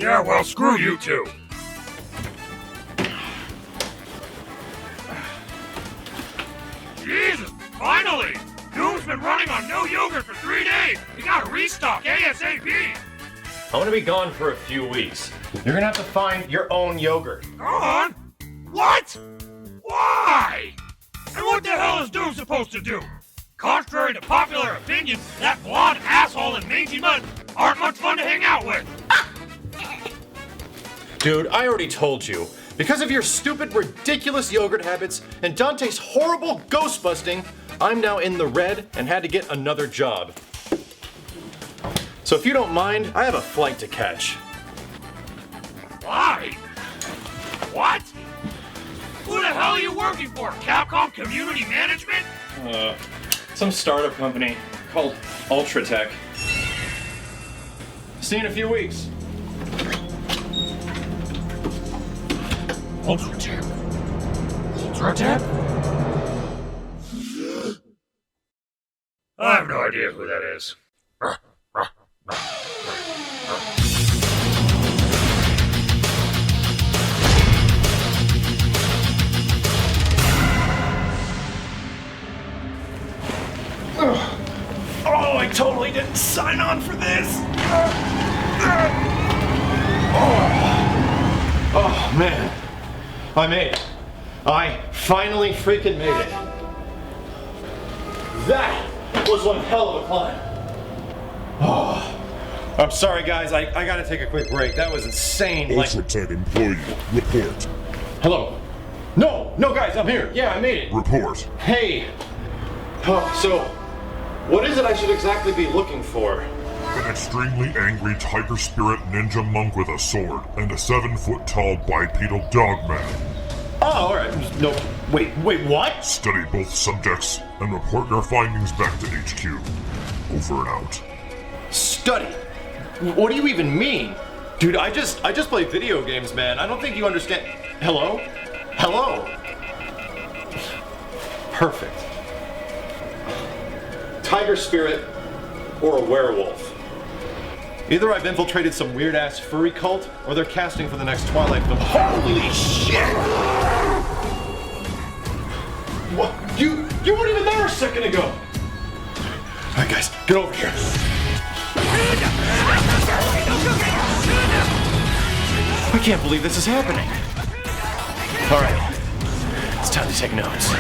Yeah, well, screw you two. Jesus, finally! Doom's been running on no yogurt for 3 days. You gotta restock ASAP. I'm gonna be gone for a few weeks. You're gonna have to find your own yogurt. Gone? What? Why? And what the hell is Doom supposed to do? Contrary to popular opinion, that blonde asshole and mangy mutt aren't much fun to hang out with. Dude, I already told you. Because of your stupid, ridiculous yogurt habits and Dante's horrible ghost busting, I'm now in the red and had to get another job. So if you don't mind, I have a flight to catch. Why? What? Who the hell are you working for? Capcom Community Management? Some startup company called Ultratech. See you in a few weeks. Ultratech? Ultratech? I have no idea who that is. Oh, I totally didn't sign on for this! Oh, man. I made it. I finally freaking made it. That was one hell of a climb. Oh, I'm sorry, guys. I gotta take a quick break. That was insane. Ultratech employee, report. Hello? No, guys, I'm here. Yeah, I made it. Report. Hey. So, what is it I should exactly be looking for? An extremely angry tiger spirit ninja monk with a sword and a 7-foot-tall bipedal dogman. Oh, alright. No, wait, what? Study both subjects and report your findings back to HQ. Over and out. Study? What do you even mean? Dude, I just play video games, man. I don't think you understand. Hello? Perfect. Tiger spirit or a werewolf. Either I've infiltrated some weird-ass furry cult, or they're casting for the next Twilight film. Holy shit! What? You weren't even there a second ago! Alright guys, get over here. I can't believe this is happening. Alright, it's time to take notes.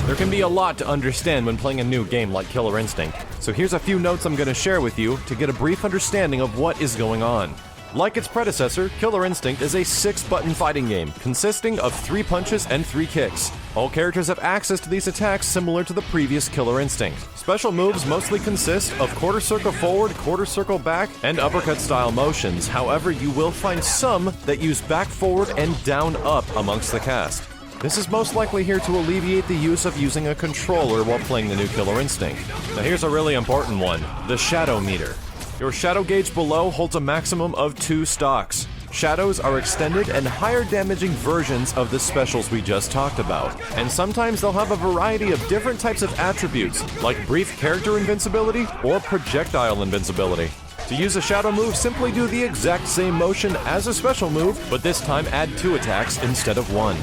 There can be a lot to understand when playing a new game like Killer Instinct, so here's a few notes I'm going to share with you to get a brief understanding of what is going on. Like its predecessor, Killer Instinct is a 6-button fighting game consisting of 3 punches and 3 kicks. All characters have access to these attacks similar to the previous Killer Instinct. Special moves mostly consist of quarter circle forward, quarter circle back, and uppercut style motions. However, you will find some that use back forward and down up amongst the cast. This is most likely here to alleviate the use of using a controller while playing the new Killer Instinct. Now here's a really important one, the shadow meter. Your shadow gauge below holds a maximum of 2 stocks. Shadows are extended and higher damaging versions of the specials we just talked about, and sometimes they'll have a variety of different types of attributes, like brief character invincibility or projectile invincibility. To use a shadow move, simply do the exact same motion as a special move, but this time add 2 attacks instead of 1.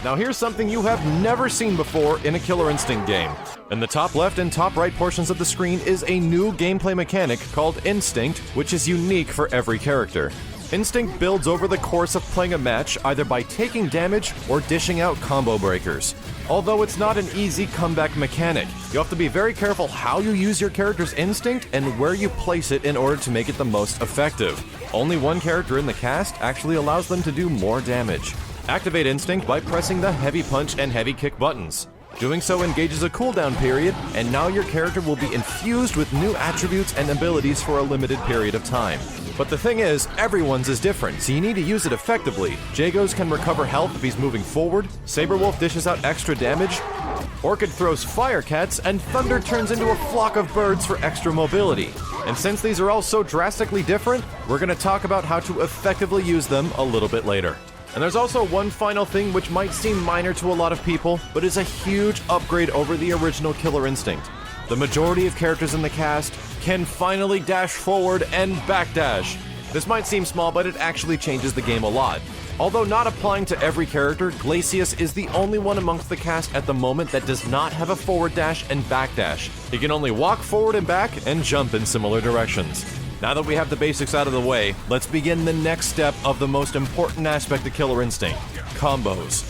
Now here's something you have never seen before in a Killer Instinct game. In the top left and top right portions of the screen is a new gameplay mechanic called Instinct, which is unique for every character. Instinct builds over the course of playing a match either by taking damage or dishing out combo breakers. Although it's not an easy comeback mechanic, you have to be very careful how you use your character's instinct and where you place it in order to make it the most effective. Only one character in the cast actually allows them to do more damage. Activate Instinct by pressing the heavy punch and heavy kick buttons. Doing so engages a cooldown period, and now your character will be infused with new attributes and abilities for a limited period of time. But the thing is, everyone's is different, so you need to use it effectively. Jagos can recover health if he's moving forward, Saberwolf dishes out extra damage, Orchid throws fire cats, and Thunder turns into a flock of birds for extra mobility. And since these are all so drastically different, we're going to talk about how to effectively use them a little bit later. And there's also one final thing which might seem minor to a lot of people, but is a huge upgrade over the original Killer Instinct. The majority of characters in the cast can finally dash forward and backdash. This might seem small, but it actually changes the game a lot. Although not applying to every character, Glacius is the only one amongst the cast at the moment that does not have a forward dash and backdash. He can only walk forward and back and jump in similar directions. Now that we have the basics out of the way, let's begin the next step of the most important aspect of Killer Instinct: combos.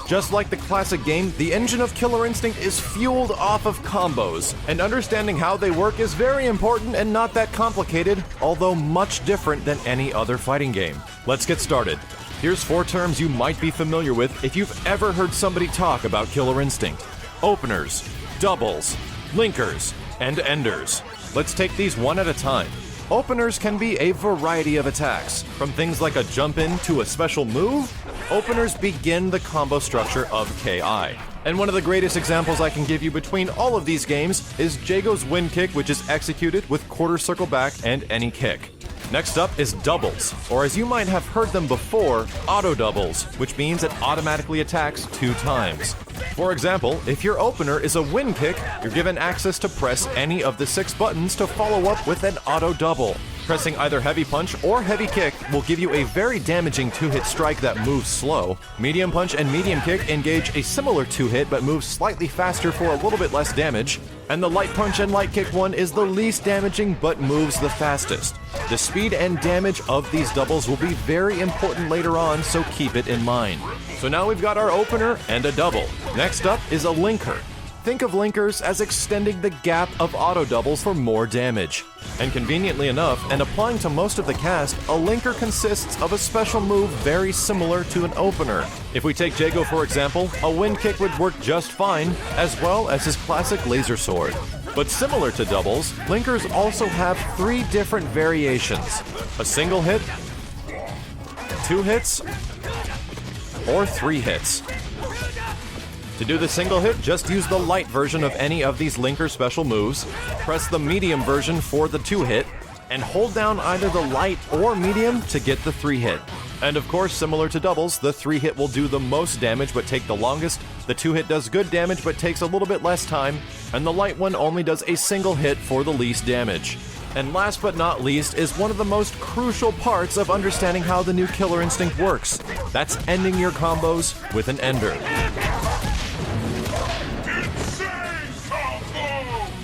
Just like the classic game, the engine of Killer Instinct is fueled off of combos, and understanding how they work is very important and not that complicated, although much different than any other fighting game. Let's get started. Here's 4 terms you might be familiar with if you've ever heard somebody talk about Killer Instinct: openers, doubles, linkers, and enders. Let's take these one at a time. Openers can be a variety of attacks, from things like a jump in to a special move. Openers begin the combo structure of KI. And one of the greatest examples I can give you between all of these games is Jago's wind kick, which is executed with quarter circle back and any kick. Next up is doubles, or as you might have heard them before, auto doubles, which means it automatically attacks 2 times. For example, if your opener is a wind kick, you're given access to press any of the 6 buttons to follow up with an auto double. Pressing either heavy punch or heavy kick will give you a very damaging 2-hit strike that moves slow. Medium punch and medium kick engage a similar 2-hit but moves slightly faster for a little bit less damage. And the light punch and light kick one is the least damaging but moves the fastest. The speed and damage of these doubles will be very important later on, so keep it in mind. So now we've got our opener and a double. Next up is a linker. Think of linkers as extending the gap of auto doubles for more damage. And conveniently enough, and applying to most of the cast, a linker consists of a special move very similar to an opener. If we take Jago for example, a wind kick would work just fine, as well as his classic laser sword. But similar to doubles, linkers also have 3 different variations: a single hit, 2 hits, or 3 hits. To do the single hit, just use the light version of any of these linker special moves, press the medium version for the 2 hit, and hold down either the light or medium to get the 3 hit. And of course, similar to doubles, the 3 hit will do the most damage but take the longest, the 2 hit does good damage but takes a little bit less time, and the light one only does a single hit for the least damage. And last but not least is one of the most crucial parts of understanding how the new Killer Instinct works. That's ending your combos with an ender.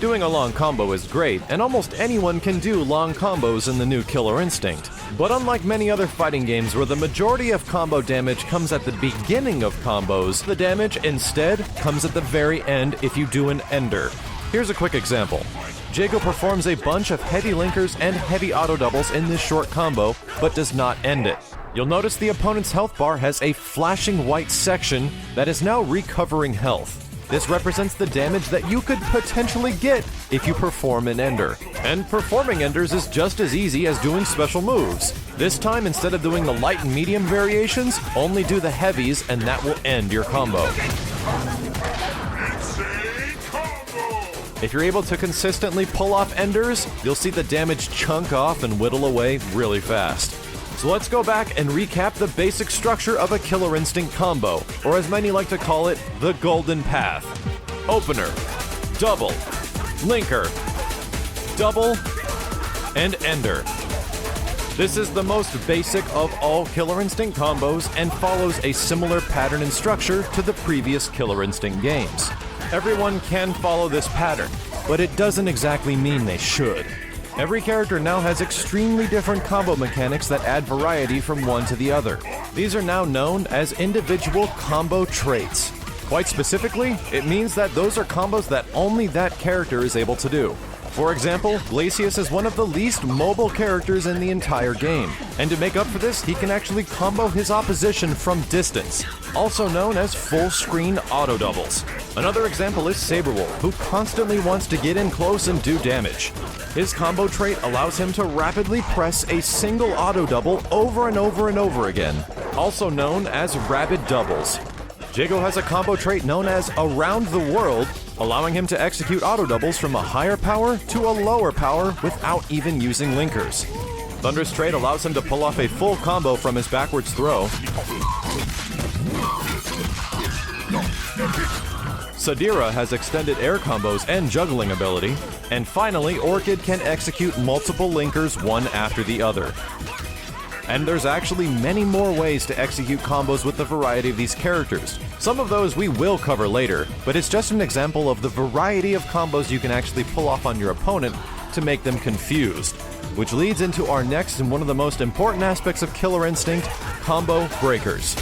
Doing a long combo is great, and almost anyone can do long combos in the new Killer Instinct. But unlike many other fighting games where the majority of combo damage comes at the beginning of combos, the damage instead comes at the very end if you do an ender. Here's a quick example. Jago performs a bunch of heavy linkers and heavy auto doubles in this short combo, but does not end it. You'll notice the opponent's health bar has a flashing white section that is now recovering health. This represents the damage that you could potentially get if you perform an ender. And performing enders is just as easy as doing special moves. This time, instead of doing the light and medium variations, only do the heavies and that will end your combo. If you're able to consistently pull off enders, you'll see the damage chunk off and whittle away really fast. So let's go back and recap the basic structure of a Killer Instinct combo, or as many like to call it, the Golden Path. Opener, double, linker, double, and ender. This is the most basic of all Killer Instinct combos and follows a similar pattern and structure to the previous Killer Instinct games. Everyone can follow this pattern, but it doesn't exactly mean they should. Every character now has extremely different combo mechanics that add variety from one to the other. These are now known as individual combo traits. Quite specifically, it means that those are combos that only that character is able to do. For example, Glacius is one of the least mobile characters in the entire game, and to make up for this, he can actually combo his opposition from distance, also known as full-screen auto doubles. Another example is Saberwolf, who constantly wants to get in close and do damage. His combo trait allows him to rapidly press a single auto double over and over and over again, also known as rapid doubles. Jago has a combo trait known as Around the World, allowing him to execute auto doubles from a higher power to a lower power without even using linkers. Thunder's trait allows him to pull off a full combo from his backwards throw. Sadira has extended air combos and juggling ability. And finally, Orchid can execute multiple linkers one after the other. And there's actually many more ways to execute combos with the variety of these characters. Some of those we will cover later, but it's just an example of the variety of combos you can actually pull off on your opponent to make them confused. Which leads into our next and one of the most important aspects of Killer Instinct, combo breakers.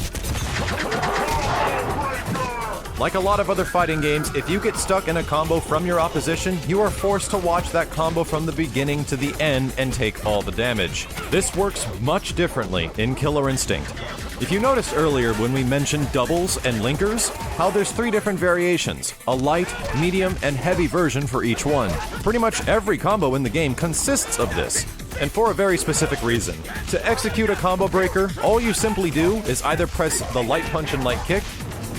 Like a lot of other fighting games, if you get stuck in a combo from your opposition, you are forced to watch that combo from the beginning to the end and take all the damage. This works much differently in Killer Instinct. If you noticed earlier when we mentioned doubles and linkers, how there's 3 different variations, a light, medium, and heavy version for each one. Pretty much every combo in the game consists of this, and for a very specific reason. To execute a combo breaker, all you simply do is either press the light punch and light kick,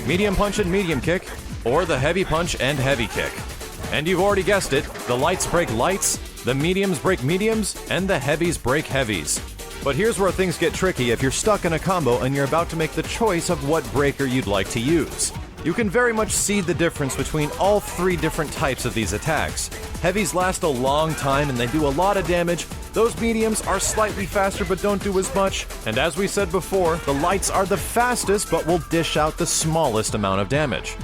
medium punch and medium kick, or the heavy punch and heavy kick. And you've already guessed it, the lights break lights, the mediums break mediums, and the heavies break heavies. But here's where things get tricky if you're stuck in a combo and you're about to make the choice of what breaker you'd like to use. You can very much see the difference between all 3 different types of these attacks. Heavies last a long time and they do a lot of damage. Those mediums are slightly faster but don't do as much. And as we said before, the lights are the fastest but will dish out the smallest amount of damage.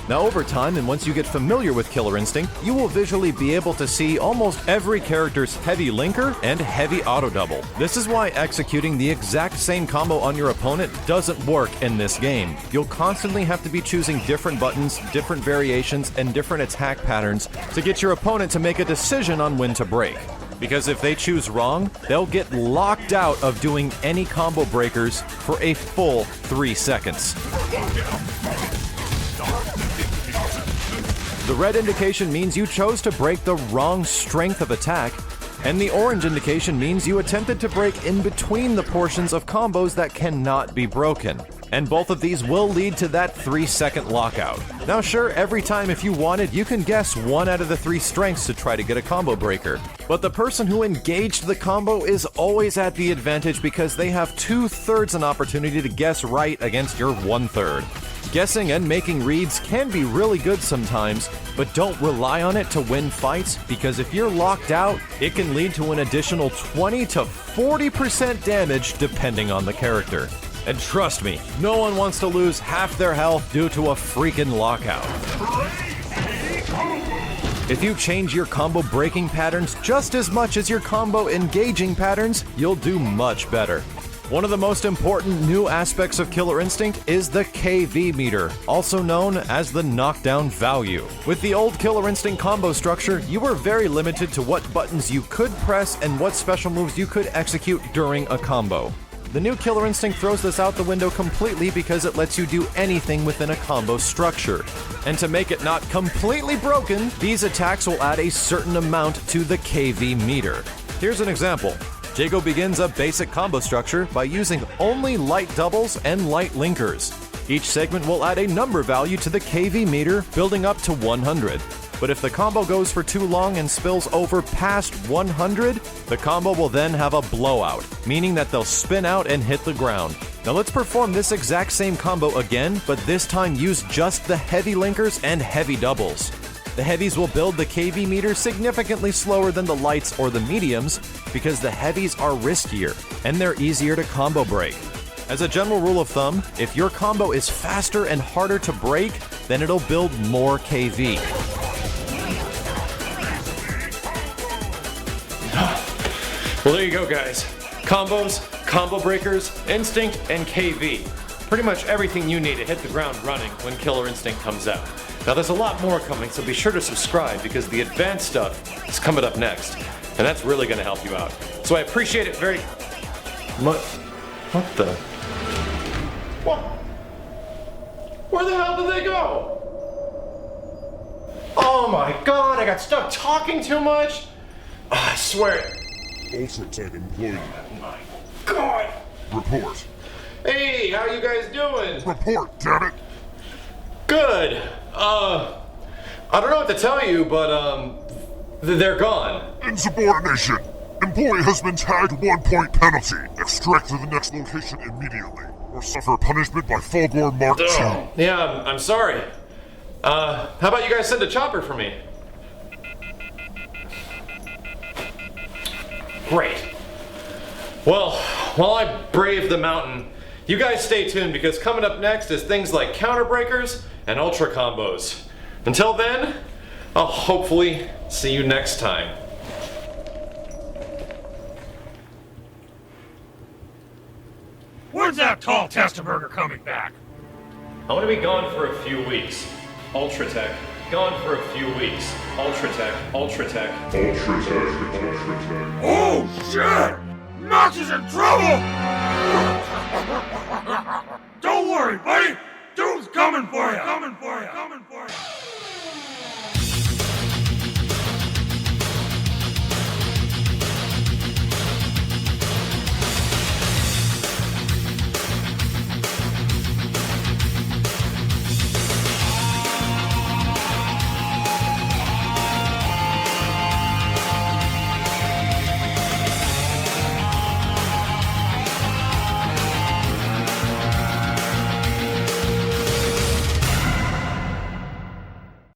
Now over time, and once you get familiar with Killer Instinct, you will visually be able to see almost every character's heavy linker and heavy auto double. This is why executing the exact same combo on your opponent doesn't work in this game. You'll constantly have to be choosing different buttons, different variations, and different attack patterns to get your opponent to make a decision on when to break. Because if they choose wrong, they'll get locked out of doing any combo breakers for a full 3 seconds. The red indication means you chose to break the wrong strength of attack, and the orange indication means you attempted to break in between the portions of combos that cannot be broken. And both of these will lead to that 3-second lockout. Now sure, every time if you wanted, you can guess 1 out of the 3 strengths to try to get a combo breaker. But the person who engaged the combo is always at the advantage because they have 2/3 an opportunity to guess right against your 1/3. Guessing and making reads can be really good sometimes, but don't rely on it to win fights because if you're locked out, it can lead to an additional 20 to 40% damage depending on the character. And trust me, no one wants to lose half their health due to a freaking lockout. If you change your combo breaking patterns just as much as your combo engaging patterns, you'll do much better. One of the most important new aspects of Killer Instinct is the KV meter, also known as the knockdown value. With the old Killer Instinct combo structure, you were very limited to what buttons you could press and what special moves you could execute during a combo. The new Killer Instinct throws this out the window completely because it lets you do anything within a combo structure. And to make it not completely broken, these attacks will add a certain amount to the KV meter. Here's an example. Jago begins a basic combo structure by using only light doubles and light linkers. Each segment will add a number value to the KV meter, building up to 100. But if the combo goes for too long and spills over past 100, the combo will then have a blowout, meaning that they'll spin out and hit the ground. Now let's perform this exact same combo again, but this time use just the heavy linkers and heavy doubles. The heavies will build the KV meter significantly slower than the lights or the mediums because the heavies are riskier and they're easier to combo break. As a general rule of thumb, if your combo is faster and harder to break, then it'll build more KV. Well, there you go, guys. Combos, combo breakers, instinct, and KV. Pretty much everything you need to hit the ground running when Killer Instinct comes out. Now, there's a lot more coming, so be sure to subscribe because the advanced stuff is coming up next, and that's really going to help you out. So I appreciate it very much. What the? What? Where the hell did they go? Oh my god, I got stuck talking too much. I swear it. Ultra-type employee. Oh my god. Report. Hey, how you guys doing? Report, damn it! Good. I don't know what to tell you, but, they're gone. Insubordination! Employee has been tagged 1-point penalty. Extract to the next location immediately, or suffer punishment by Fulgore Mark II. Yeah, I'm sorry. How about you guys send a chopper for me? Great. Well, while I brave the mountain, you guys stay tuned because coming up next is things like counter breakers and ultra combos. Until then, I'll hopefully see you next time. When's that tall Testaburger coming back? I'm gonna be gone for a few weeks. Ultra Tech, gone for a few weeks. Ultra Tech, Ultra Tech. Ultra Tech. Oh shit! Max is in trouble! Don't worry, buddy! Dude's coming for you! Coming for you! Coming for you!